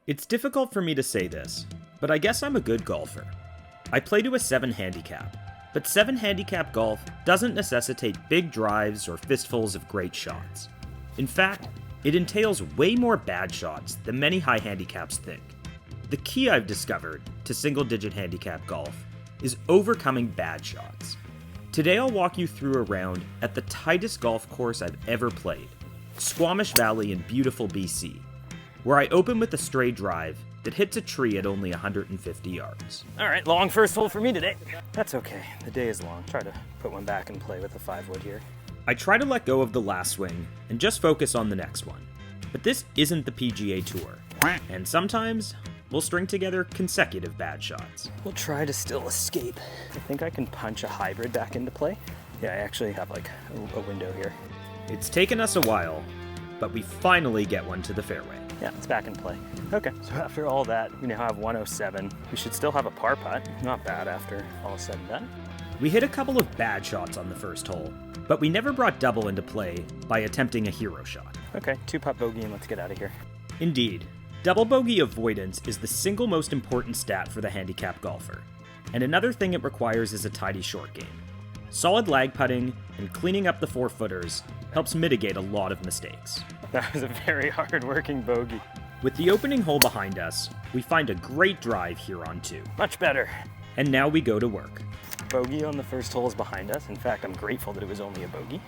It's difficult for me to say this, but I guess I'm a good golfer. I play to a 7 handicap, but 7 handicap golf doesn't necessitate big drives or fistfuls of great shots. In fact, it entails way more bad shots than many high handicaps think. The key I've discovered to single-digit handicap golf is overcoming bad shots. Today I'll walk you through a round at the tightest golf course I've ever played, Squamish Valley in beautiful BC, where I open with a stray drive that hits a tree at only 150 yards. All right, long first hole for me today. That's okay, the day is long. Try to put one back and play with the 5-wood here. I try to let go of the last swing and just focus on the next one. But this isn't the PGA Tour, and sometimes we'll string together consecutive bad shots. We'll try to still escape. I think I can punch a hybrid back into play. Yeah, I actually have like a window here. It's taken us a while, but we finally get one to the fairway. Yeah, it's back in play. Okay, so after all that, we now have 107. We should still have a par putt. Not bad after all is said and done. We hit a couple of bad shots on the first hole, but we never brought double into play by attempting a hero shot. Okay, 2-putt bogey and let's get out of here. Indeed, double bogey avoidance is the single most important stat for the handicap golfer. And another thing it requires is a tidy short game. Solid lag putting and cleaning up the 4-footers helps mitigate a lot of mistakes. That was a very hard-working bogey. With the opening hole behind us, we find a great drive here on 2. Much better. And now we go to work. Bogey on the first hole is behind us. In fact, I'm grateful that it was only a bogey.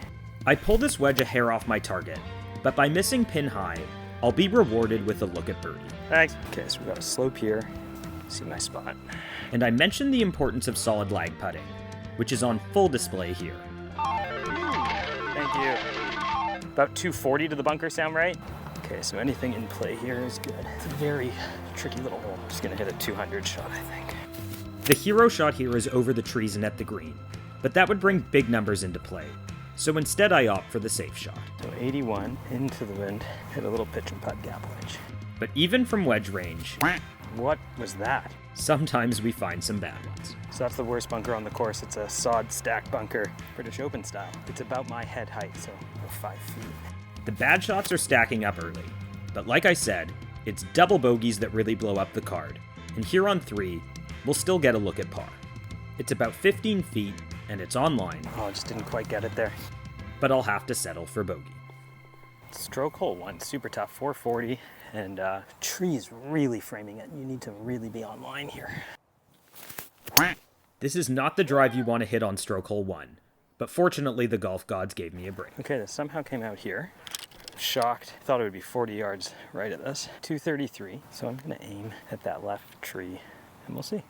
I pull this wedge a hair off my target, but by missing pin high, I'll be rewarded with a look at birdie. Thanks. Okay, so we've got a slope here. See my spot. And I mentioned the importance of solid lag putting, which is on full display here. Thank you. About 240 to the bunker sound right? Okay, so anything in play here is good. It's a very tricky little hole. I'm just gonna hit a 200 shot, I think. The hero shot here is over the trees and at the green, but that would bring big numbers into play. So instead I opt for the safe shot. So 81 into the wind, hit a little pitch and putt gap wedge. But even from wedge range, what was that? sometimes we find some bad ones. So that's the worst bunker on the course. It's a sod stack bunker, British Open style. It's about my head height, so 5 feet. The bad shots are stacking up early, but like I said, it's double bogeys that really blow up the card, and here on 3, we'll still get a look at par. It's about 15 feet, and it's online. Oh, I just didn't quite get it there. But I'll have to settle for bogey. Stroke hole 1, super tough, 440, and trees really framing it. You need to really be online here. This is not the drive you want to hit on stroke hole 1, but fortunately the golf gods gave me a break. Okay, this somehow came out here. Shocked, thought it would be 40 yards right at this. 233, so I'm gonna aim at that left tree, and we'll see.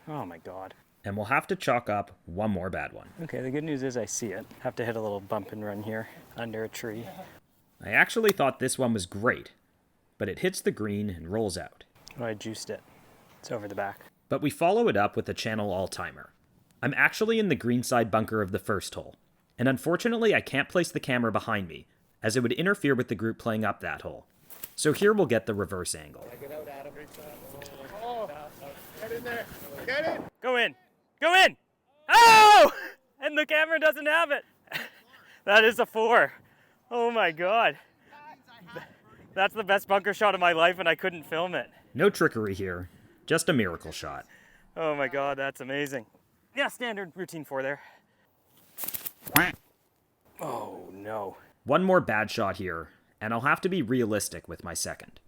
Oh my God. And we'll have to chalk up one more bad one. Okay, the good news is I see it. Have to hit a little bump and run here under a tree. I actually thought this one was great, but it hits the green and rolls out. Oh, I juiced it. It's over the back. But we follow it up with a channel all-timer. I'm actually in the greenside bunker of the first hole, and unfortunately I can't place the camera behind me, as it would interfere with the group playing up that hole. So here we'll get the reverse angle. Oh, get in there. Get it. Go in. Go in. Oh! And the camera doesn't have it. That is a 4. Oh my God. That's the best bunker shot of my life and I couldn't film it. No trickery here, just a miracle shot. Oh my God, that's amazing. Yeah, standard routine 4 there. Oh no. One more bad shot here, and I'll have to be realistic with my second.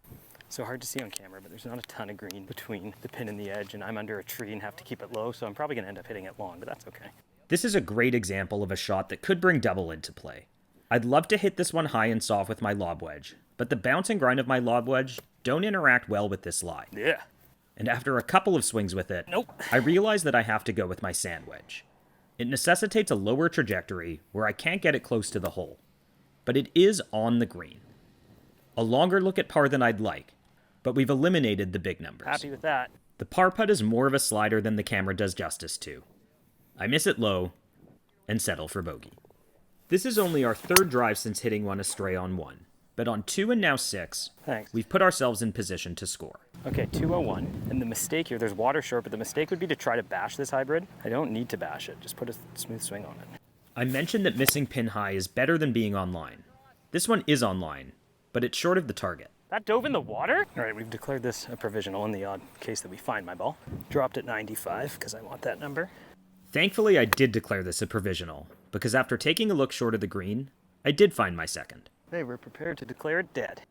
So hard to see on camera, but there's not a ton of green between the pin and the edge, and I'm under a tree and have to keep it low, so I'm probably gonna end up hitting it long, but that's okay. This is a great example of a shot that could bring double into play. I'd love to hit this one high and soft with my lob wedge, but the bounce and grind of my lob wedge don't interact well with this lie. Yeah. And after a couple of swings with it, Nope. I realize that I have to go with my sand wedge. It necessitates a lower trajectory where I can't get it close to the hole, but it is on the green. A longer look at par than I'd like, but we've eliminated the big numbers. Happy with that. The par putt is more of a slider than the camera does justice to. I miss it low and settle for bogey. This is only our third drive since hitting one astray on 1, but on 2 and now 6, Thanks. we've put ourselves in position to score. Okay, 201, and the mistake here, there's water short, but the mistake would be to try to bash this hybrid. I don't need to bash it, just put a smooth swing on it. I mentioned that missing pin high is better than being online. This one is online, but it's short of the target. That dove in the water? All right, we've declared this a provisional in the odd case that we find my ball. Dropped at 95 because I want that number. Thankfully, I did declare this a provisional, because after taking a look short of the green, I did find my second. Hey, we're prepared to declare it dead.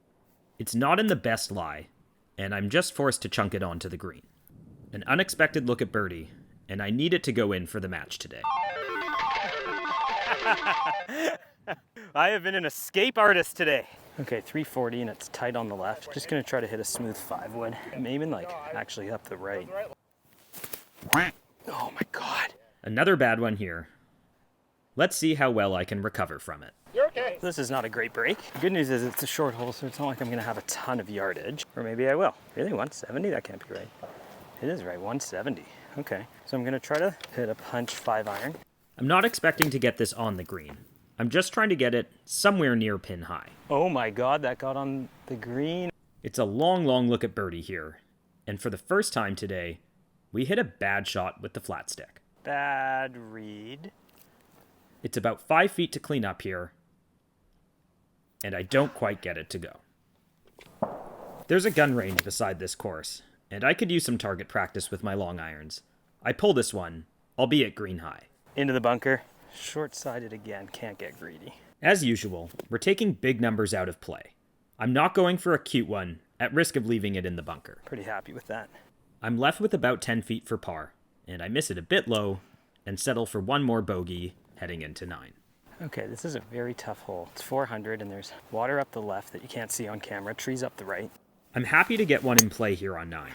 It's not in the best lie, and I'm just forced to chunk it onto the green. An unexpected look at birdie, and I need it to go in for the match today. I have been an escape artist today. Okay, 340 and it's tight on the left. Just gonna try to hit a smooth 5-wood. I'm aiming like actually up the right. Oh my God. Another bad one here. Let's see how well I can recover from it. You're okay. This is not a great break. The good news is it's a short hole, so it's not like I'm gonna have a ton of yardage. Or maybe I will. Really, 170? That can't be right. It is right, 170. Okay, so I'm gonna try to hit a punch 5-iron. I'm not expecting to get this on the green. I'm just trying to get it somewhere near pin high. Oh my God, that got on the green. It's a long, long look at birdie here. And for the first time today, we hit a bad shot with the flat stick. Bad read. It's about 5 feet to clean up here, and I don't quite get it to go. There's a gun range beside this course, and I could use some target practice with my long irons. I pull this one, albeit green high. Into the bunker. Short-sided again, can't get greedy. As usual, we're taking big numbers out of play. I'm not going for a cute one, at risk of leaving it in the bunker. Pretty happy with that. I'm left with about 10 feet for par, and I miss it a bit low, and settle for one more bogey heading into 9. Okay, this is a very tough hole. It's 400 and there's water up the left that you can't see on camera, trees up the right. I'm happy to get one in play here on 9.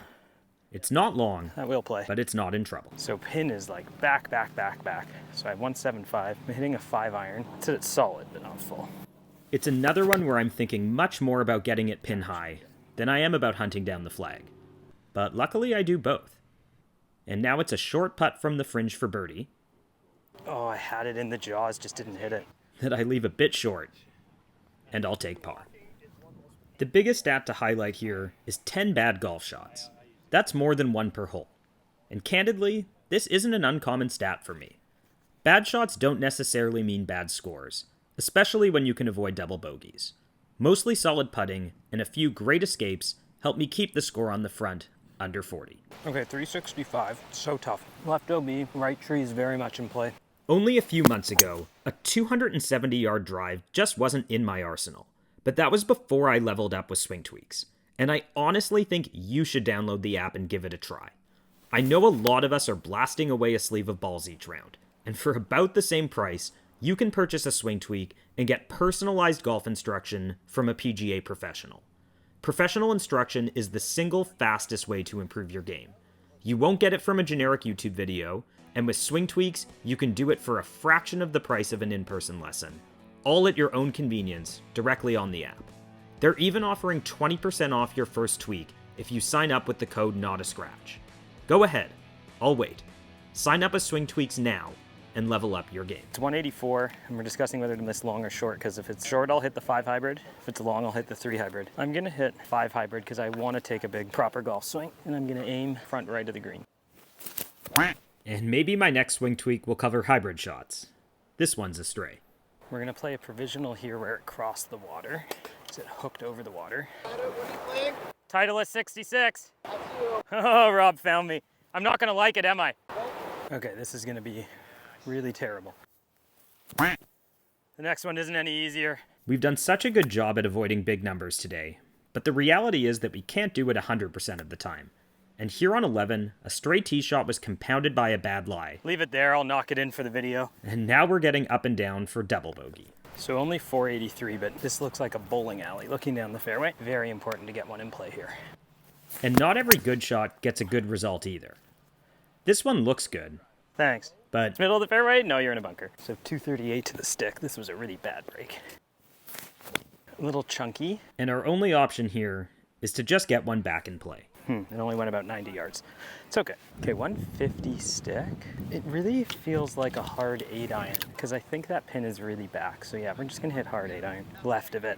It's not long, That will play. but it's not in trouble. So pin is like back, back, back, back. So I have 175. I'm hitting a 5-iron. It's solid, but not full. It's another one where I'm thinking much more about getting it pin high than I am about hunting down the flag. But luckily I do both. And now it's a short putt from the fringe for birdie Oh, I had it in the jaws, just didn't hit it. that I leave a bit short, and I'll take par. The biggest stat to highlight here is 10 bad golf shots. That's more than one per hole. And candidly, this isn't an uncommon stat for me. Bad shots don't necessarily mean bad scores, especially when you can avoid double bogeys. Mostly solid putting and a few great escapes help me keep the score on the front under 40. Okay, 365. So tough. Left OB, right tree is very much in play. Only a few months ago, a 270-yard drive just wasn't in my arsenal, but that was before I leveled up with swing tweaks. And I honestly think you should download the app and give it a try. I know a lot of us are blasting away a sleeve of balls each round, and for about the same price, you can purchase a swing tweak and get personalized golf instruction from a PGA professional. Professional instruction is the single fastest way to improve your game. You won't get it from a generic YouTube video, and with swing tweaks, you can do it for a fraction of the price of an in-person lesson, all at your own convenience, directly on the app. They're even offering 20% off your first tweak if you sign up with the code NOTASCRATCH. Go ahead, I'll wait. Sign up with Swing Tweaks now and level up your game. It's 184, and we're discussing whether to miss long or short, because if it's short, I'll hit the 5 hybrid. If it's long, I'll hit the 3 hybrid. I'm gonna hit 5 hybrid because I want to take a big, proper golf swing, and I'm gonna aim front right of the green. And maybe my next swing tweak will cover hybrid shots. This one's a stray. We're gonna play a provisional here where it crossed the water. It hooked over the water. What are you playing? Title is 66. That's you. Oh, Rob found me. I'm not gonna like it, am I? Okay, this is gonna be really terrible. The next one isn't any easier. We've done such a good job at avoiding big numbers today, but the reality is that we can't do it 100% of the time. And here on 11, a stray tee shot was compounded by a bad lie. Leave it there, I'll knock it in for the video. And now we're getting up and down for double bogey. So only 483, but this looks like a bowling alley looking down the fairway. Very important to get one in play here. And not every good shot gets a good result either. This one looks good, Thanks. but Middle of the fairway? No, you're in a bunker. So 238 to the stick. This was a really bad break. A little chunky. and our only option here is to just get one back in play. It only went about 90 yards. It's okay. Okay, 150 stick. It really feels like a hard 8-iron because I think that pin is really back. So yeah, we're just gonna hit hard 8-iron. Left of it.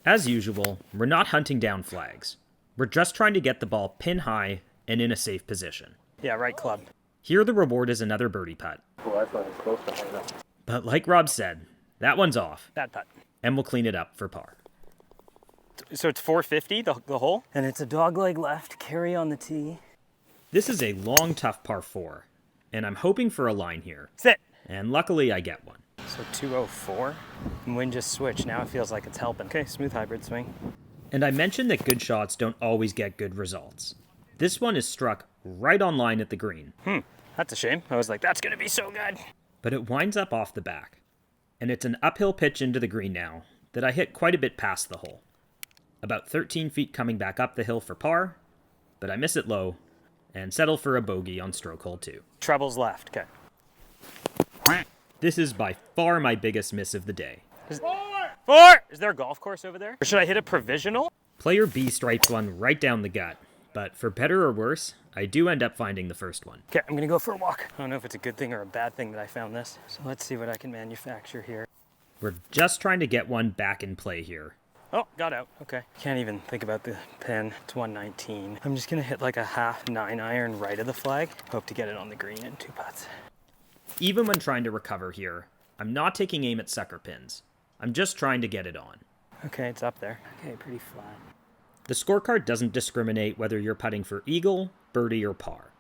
As usual, we're not hunting down flags. We're just trying to get the ball pin high and in a safe position. Yeah, right club. Here the reward is another birdie putt. Oh, I thought it was close to hard up. But like Rob said, that one's off, Bad putt. and we'll clean it up for par. So it's 450, the hole? And it's a dogleg left, carry on the tee. This is a long, tough par 4, and I'm hoping for a line here. Sit. And luckily I get one. So 204. And wind just switched. Now it feels like it's helping. Okay, smooth hybrid swing. And I mentioned that good shots don't always get good results. This one is struck right on line at the green. That's a shame. I was like, that's going to be so good. But it winds up off the back. And it's an uphill pitch into the green now that I hit quite a bit past the hole. About 13 feet coming back up the hill for par, but I miss it low and settle for a bogey on stroke hole 2. Trebles left. Okay. This is by far my biggest miss of the day. Four! Is there a golf course over there? Or should I hit a provisional? Player B striped one right down the gut, but for better or worse, I do end up finding the first one. Okay, I'm gonna go for a walk. I don't know if it's a good thing or a bad thing that I found this. So let's see what I can manufacture here. We're just trying to get one back in play here. Oh, got out. Okay. Can't even think about the pin. It's 119. I'm just gonna hit like a half 9-iron right of the flag. Hope to get it on the green in 2 putts. Even when trying to recover here, I'm not taking aim at sucker pins. I'm just trying to get it on. Okay, it's up there. Okay, pretty flat. The scorecard doesn't discriminate whether you're putting for eagle, birdie, or par.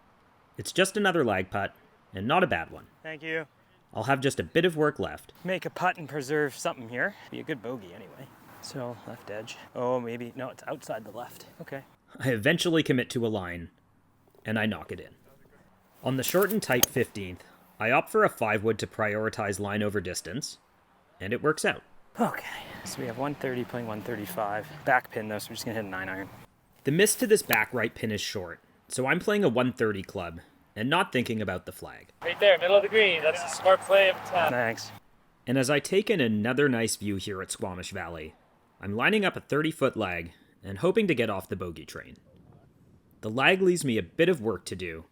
It's just another lag putt, and not a bad one. Thank you. I'll have just a bit of work left. Make a putt and preserve something here. Be a good bogey anyway. So, left edge. Oh, maybe. No, it's outside the left. Okay. I eventually commit to a line, and I knock it in. On the short and tight 15th, I opt for a 5-wood to prioritize line over distance, and it works out. Okay, so we have 130 playing 135. Back pin though, so we're just gonna hit a 9-iron. The miss to this back right pin is short, so I'm playing a 130 club, and not thinking about the flag. Right there, middle of the green. That's the smart play of the tap. Thanks. And as I take in another nice view here at Squamish Valley, I'm lining up a 30-foot lag and hoping to get off the bogey train. The lag leaves me a bit of work to do,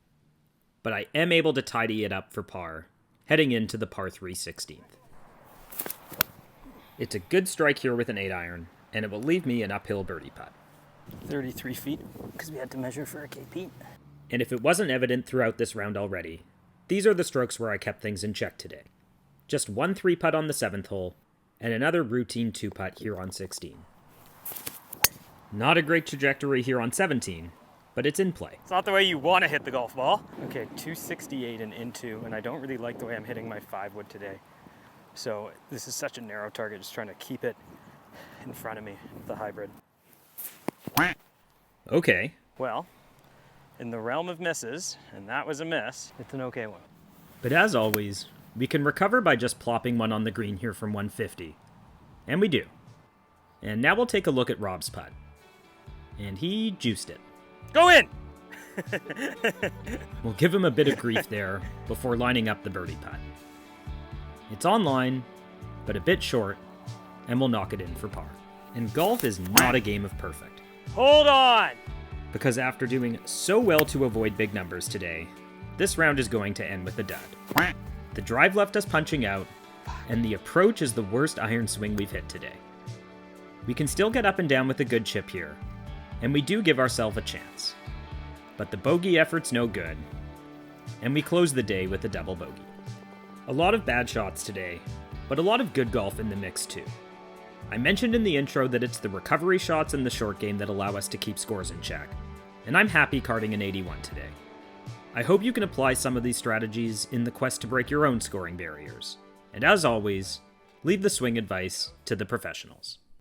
but I am able to tidy it up for par, heading into the par 3 16th. It's a good strike here with an 8-iron, and it will leave me an uphill birdie putt. 33 feet, because we had to measure for a KP. And if it wasn't evident throughout this round already, these are the strokes where I kept things in check today. Just one 3-putt on the 7th hole, and another routine 2-putt here on 16. Not a great trajectory here on 17, but it's in play. It's not the way you want to hit the golf ball. Okay, 268 and into, and I don't really like the way I'm hitting my 5-wood today. So this is such a narrow target, just trying to keep it in front of me with the hybrid. Okay. Well, in the realm of misses, and that was a miss, it's an okay one. But as always, we can recover by just plopping one on the green here from 150. And we do. And now we'll take a look at Rob's putt. And he juiced it. Go in! We'll give him a bit of grief there before lining up the birdie putt. It's on line, but a bit short, and we'll knock it in for par. And golf is not a game of perfect. Hold on! Because after doing so well to avoid big numbers today, this round is going to end with a dud. The drive left us punching out, and the approach is the worst iron swing we've hit today. We can still get up and down with a good chip here, and we do give ourselves a chance. But the bogey effort's no good, and we close the day with a double bogey. A lot of bad shots today, but a lot of good golf in the mix too. I mentioned in the intro that it's the recovery shots in the short game that allow us to keep scores in check, and I'm happy carding an 81 today. I hope you can apply some of these strategies in the quest to break your own scoring barriers. And as always, leave the swing advice to the professionals.